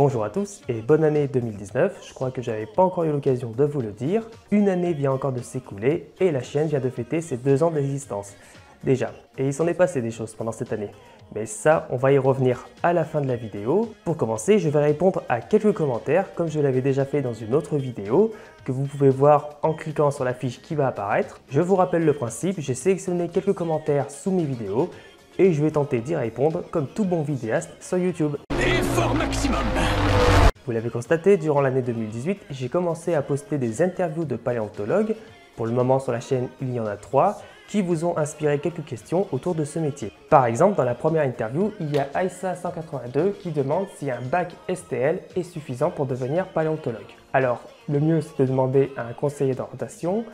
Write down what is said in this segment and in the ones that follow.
Bonjour à tous et bonne année 2019, je crois que j'avais pas encore eu l'occasion de vous le dire. Une année vient encore de s'écouler et la chaîne vient de fêter ses 2 ans d'existence. Déjà, et il s'en est passé des choses pendant cette année. Mais ça, on va y revenir à la fin de la vidéo. Pour commencer, je vais répondre à quelques commentaires comme je l'avais déjà fait dans une autre vidéo que vous pouvez voir en cliquant sur la fiche qui va apparaître. Je vous rappelle le principe, j'ai sélectionné quelques commentaires sous mes vidéos et je vais tenter d'y répondre comme tout bon vidéaste sur YouTube. Effort maximum! Vous l'avez constaté, durant l'année 2018, j'ai commencé à poster des interviews de paléontologues. Pour le moment sur la chaîne, il y en a 3 qui vous ont inspiré quelques questions autour de ce métier. Par exemple, dans la première interview, il y a Aïssa182 qui demande si un bac STL est suffisant pour devenir paléontologue. Alors, le mieux c'est de demander à un conseiller d'orientation.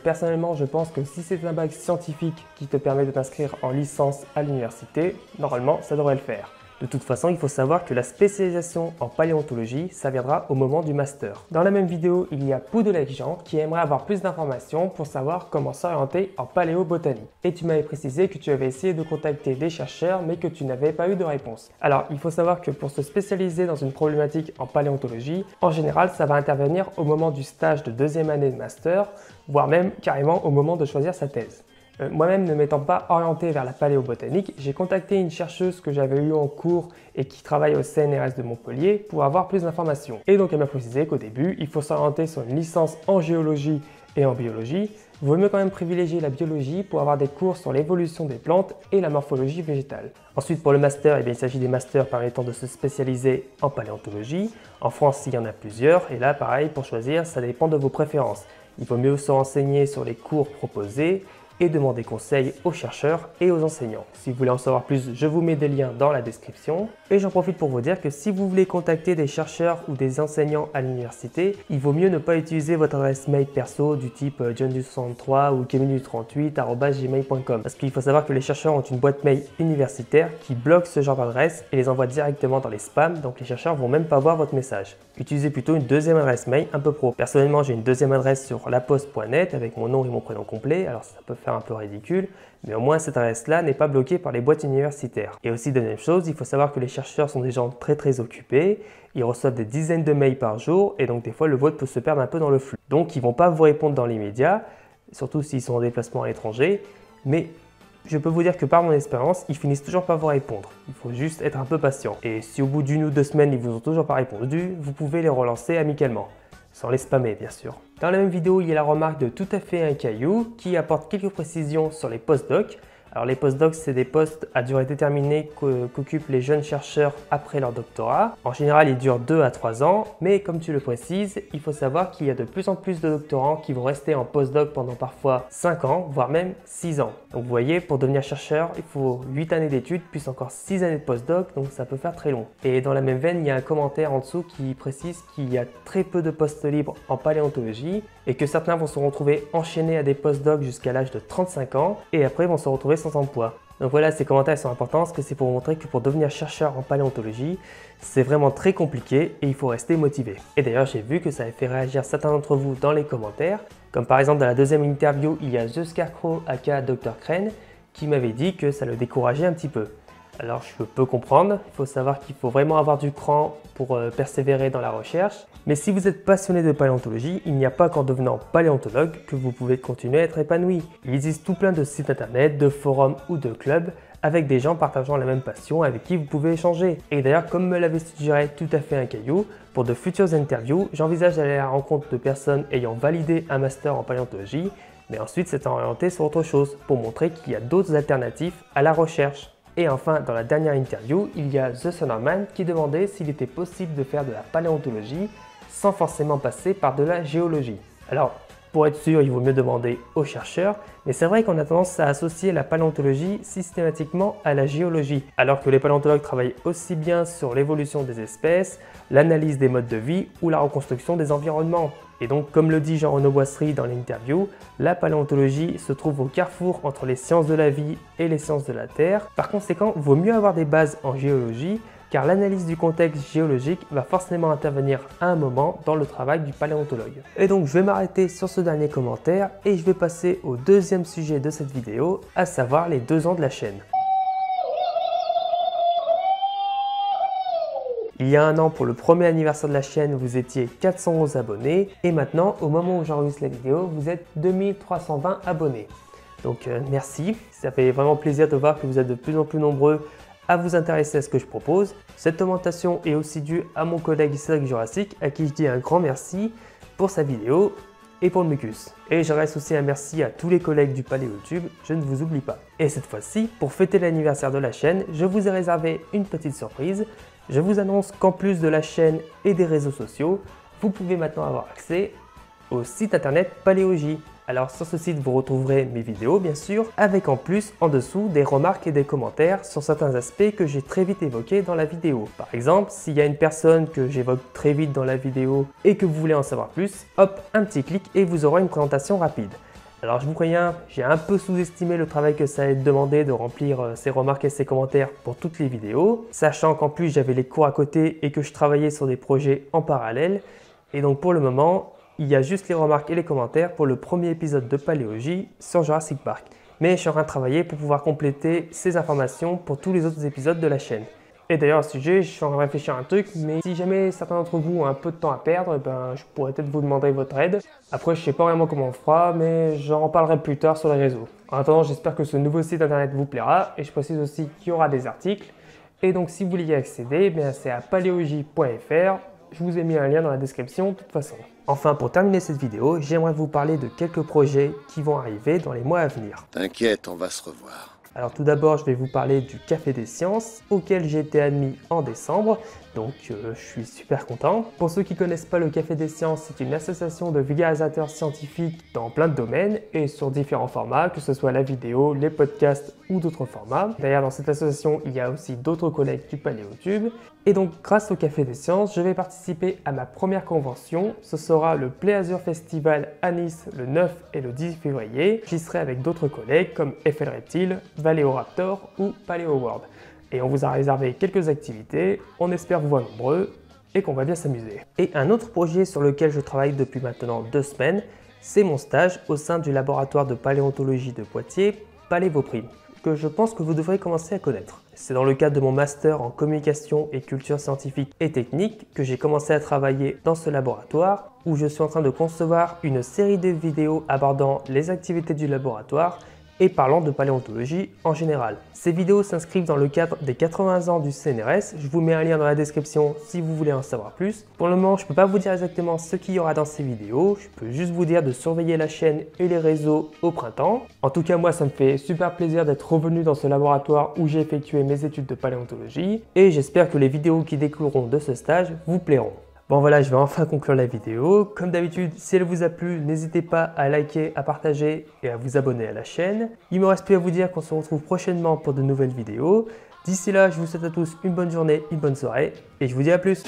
Personnellement, je pense que si c'est un bac scientifique qui te permet de t'inscrire en licence à l'université, normalement ça devrait le faire. De toute façon, il faut savoir que la spécialisation en paléontologie, ça viendra au moment du master. Dans la même vidéo, il y a Poudelecjean qui aimerait avoir plus d'informations pour savoir comment s'orienter en paléobotanie. Et tu m'avais précisé que tu avais essayé de contacter des chercheurs mais que tu n'avais pas eu de réponse. Alors, il faut savoir que pour se spécialiser dans une problématique en paléontologie, en général, ça va intervenir au moment du stage de 2e année de master, voire même carrément au moment de choisir sa thèse. Moi-même ne m'étant pas orienté vers la paléobotanique, j'ai contacté une chercheuse que j'avais eue en cours et qui travaille au CNRS de Montpellier pour avoir plus d'informations. Et donc elle m'a précisé qu'au début, il faut s'orienter sur une licence en géologie et en biologie. Il vaut mieux quand même privilégier la biologie pour avoir des cours sur l'évolution des plantes et la morphologie végétale. Ensuite pour le master, il s'agit des masters permettant de se spécialiser en paléontologie. En France, il y en a plusieurs et là pareil, pour choisir, ça dépend de vos préférences. Il vaut mieux se renseigner sur les cours proposés et demander conseil aux chercheurs et aux enseignants. Si vous voulez en savoir plus, je vous mets des liens dans la description. Et j'en profite pour vous dire que si vous voulez contacter des chercheurs ou des enseignants à l'université, il vaut mieux ne pas utiliser votre adresse mail perso du type johndu63 ou kevinu38@gmail.com parce qu'il faut savoir que les chercheurs ont une boîte mail universitaire qui bloque ce genre d'adresse et les envoie directement dans les spams, donc les chercheurs vont même pas voir votre message. Utilisez plutôt une deuxième adresse mail un peu pro. Personnellement, j'ai une deuxième adresse sur laposte.net avec mon nom et mon prénom complet, alors ça peut faire un peu ridicule, mais au moins cette adresse-là n'est pas bloquée par les boîtes universitaires. Et aussi, deuxième chose, il faut savoir que les chercheurs sont des gens très occupés, ils reçoivent des dizaines de mails par jour et donc des fois le vôtre peut se perdre un peu dans le flux. Donc ils ne vont pas vous répondre dans l'immédiat, surtout s'ils sont en déplacement à l'étranger, mais je peux vous dire que par mon expérience, ils finissent toujours par vous répondre. Il faut juste être un peu patient. Et si au bout d'1 ou 2 semaines, ils vous ont toujours pas répondu, vous pouvez les relancer amicalement. Sans les spammer bien sûr. Dans la même vidéo, il y a la remarque de Tout à fait un caillou qui apporte quelques précisions sur les postdocs. Alors les postdocs, c'est des postes à durée déterminée qu'occupent les jeunes chercheurs après leur doctorat. En général, ils durent 2 à 3 ans, mais comme tu le précises, il faut savoir qu'il y a de plus en plus de doctorants qui vont rester en postdoc pendant parfois 5 ans, voire même 6 ans. Donc vous voyez, pour devenir chercheur, il faut 8 années d'études, plus encore 6 années de postdoc, donc ça peut faire très long. Et dans la même veine, il y a un commentaire en dessous qui précise qu'il y a très peu de postes libres en paléontologie et que certains vont se retrouver enchaînés à des postdocs jusqu'à l'âge de 35 ans et après vont se retrouver sans emploi. Donc voilà, ces commentaires sont importants parce que c'est pour vous montrer que pour devenir chercheur en paléontologie, c'est vraiment très compliqué et il faut rester motivé. Et d'ailleurs, j'ai vu que ça avait fait réagir certains d'entre vous dans les commentaires, comme par exemple dans la deuxième interview, il y a The Scarecrow aka Dr Crane qui m'avait dit que ça le décourageait un petit peu. Alors je peux comprendre, il faut savoir qu'il faut vraiment avoir du cran pour persévérer dans la recherche. Mais si vous êtes passionné de paléontologie, il n'y a pas qu'en devenant paléontologue que vous pouvez continuer à être épanoui. Il existe tout plein de sites internet, de forums ou de clubs avec des gens partageant la même passion avec qui vous pouvez échanger. Et d'ailleurs, comme me l'avait suggéré Tout à fait un caillou, pour de futures interviews, j'envisage d'aller à la rencontre de personnes ayant validé un master en paléontologie, mais ensuite s'étant orienté sur autre chose pour montrer qu'il y a d'autres alternatives à la recherche. Et enfin, dans la dernière interview, il y a The Sonorman qui demandait s'il était possible de faire de la paléontologie sans forcément passer par de la géologie. Alors, pour être sûr, il vaut mieux demander aux chercheurs, mais c'est vrai qu'on a tendance à associer la paléontologie systématiquement à la géologie, alors que les paléontologues travaillent aussi bien sur l'évolution des espèces, l'analyse des modes de vie ou la reconstruction des environnements. Et donc, comme le dit Jean-Renaud Boisserie dans l'interview, la paléontologie se trouve au carrefour entre les sciences de la vie et les sciences de la Terre. Par conséquent, il vaut mieux avoir des bases en géologie, car l'analyse du contexte géologique va forcément intervenir à un moment dans le travail du paléontologue. Et donc, je vais m'arrêter sur ce dernier commentaire et je vais passer au deuxième sujet de cette vidéo, à savoir les 2 ans de la chaîne. Il y a un an, pour le premier anniversaire de la chaîne, vous étiez 411 abonnés et maintenant, au moment où j'enregistre la vidéo, vous êtes 2320 abonnés. Donc merci, ça fait vraiment plaisir de voir que vous êtes de plus en plus nombreux à vous intéresser à ce que je propose. Cette augmentation est aussi due à mon collègue Cédric Jurassic, à qui je dis un grand merci pour sa vidéo et pour le mucus. Et je reste aussi un merci à tous les collègues du Palais YouTube, je ne vous oublie pas. Et cette fois-ci, pour fêter l'anniversaire de la chaîne, je vous ai réservé une petite surprise. Je vous annonce qu'en plus de la chaîne et des réseaux sociaux, vous pouvez maintenant avoir accès au site internet Paléogie. Alors sur ce site, vous retrouverez mes vidéos bien sûr, avec en plus en dessous des remarques et des commentaires sur certains aspects que j'ai très vite évoqués dans la vidéo. Par exemple, s'il y a une personne que j'évoque très vite dans la vidéo et que vous voulez en savoir plus, hop, un petit clic et vous aurez une présentation rapide. Alors je vous préviens, j'ai un peu sous-estimé le travail que ça allait demander de remplir ces remarques et ces commentaires pour toutes les vidéos, sachant qu'en plus j'avais les cours à côté et que je travaillais sur des projets en parallèle. Et donc pour le moment, il y a juste les remarques et les commentaires pour le premier épisode de Paléogie sur Jurassic Park. Mais je suis en train de travailler pour pouvoir compléter ces informations pour tous les autres épisodes de la chaîne. Et d'ailleurs à ce sujet, je suis en train de réfléchir à un truc, mais si jamais certains d'entre vous ont un peu de temps à perdre, je pourrais peut-être vous demander votre aide. Après, je sais pas vraiment comment on fera, mais j'en reparlerai plus tard sur les réseaux. En attendant, j'espère que ce nouveau site internet vous plaira, et je précise aussi qu'il y aura des articles. Et donc si vous voulez y accéder, c'est à paléogie.fr. Je vous ai mis un lien dans la description de toute façon. Enfin, pour terminer cette vidéo, j'aimerais vous parler de quelques projets qui vont arriver dans les mois à venir. T'inquiète, on va se revoir. Alors tout d'abord, je vais vous parler du Café des Sciences, auquel j'ai été admis en décembre, donc je suis super content. Pour ceux qui ne connaissent pas le Café des Sciences, c'est une association de vulgarisateurs scientifiques dans plein de domaines et sur différents formats, que ce soit la vidéo, les podcasts ou d'autres formats. D'ailleurs, dans cette association, il y a aussi d'autres collègues du Palais YouTube. Et donc, grâce au Café des Sciences, je vais participer à ma première convention. Ce sera le Play Azure Festival à Nice le 9 et le 10 février. J'y serai avec d'autres collègues comme FL Reptile, Valéoraptor ou Paléo World. Et on vous a réservé quelques activités, on espère vous voir nombreux et qu'on va bien s'amuser. Et un autre projet sur lequel je travaille depuis maintenant 2 semaines, c'est mon stage au sein du laboratoire de paléontologie de Poitiers, Palévoprime, que je pense que vous devrez commencer à connaître. C'est dans le cadre de mon master en communication et culture scientifique et technique que j'ai commencé à travailler dans ce laboratoire où je suis en train de concevoir une série de vidéos abordant les activités du laboratoire et parlant de paléontologie en général. Ces vidéos s'inscrivent dans le cadre des 80 ans du CNRS, je vous mets un lien dans la description si vous voulez en savoir plus. Pour le moment, je ne peux pas vous dire exactement ce qu'il y aura dans ces vidéos, je peux juste vous dire de surveiller la chaîne et les réseaux au printemps. En tout cas, moi ça me fait super plaisir d'être revenu dans ce laboratoire où j'ai effectué mes études de paléontologie et j'espère que les vidéos qui découleront de ce stage vous plairont. Bon voilà, je vais enfin conclure la vidéo. Comme d'habitude, si elle vous a plu, n'hésitez pas à liker, à partager et à vous abonner à la chaîne. Il me reste plus à vous dire qu'on se retrouve prochainement pour de nouvelles vidéos. D'ici là, je vous souhaite à tous une bonne journée, une bonne soirée et je vous dis à plus.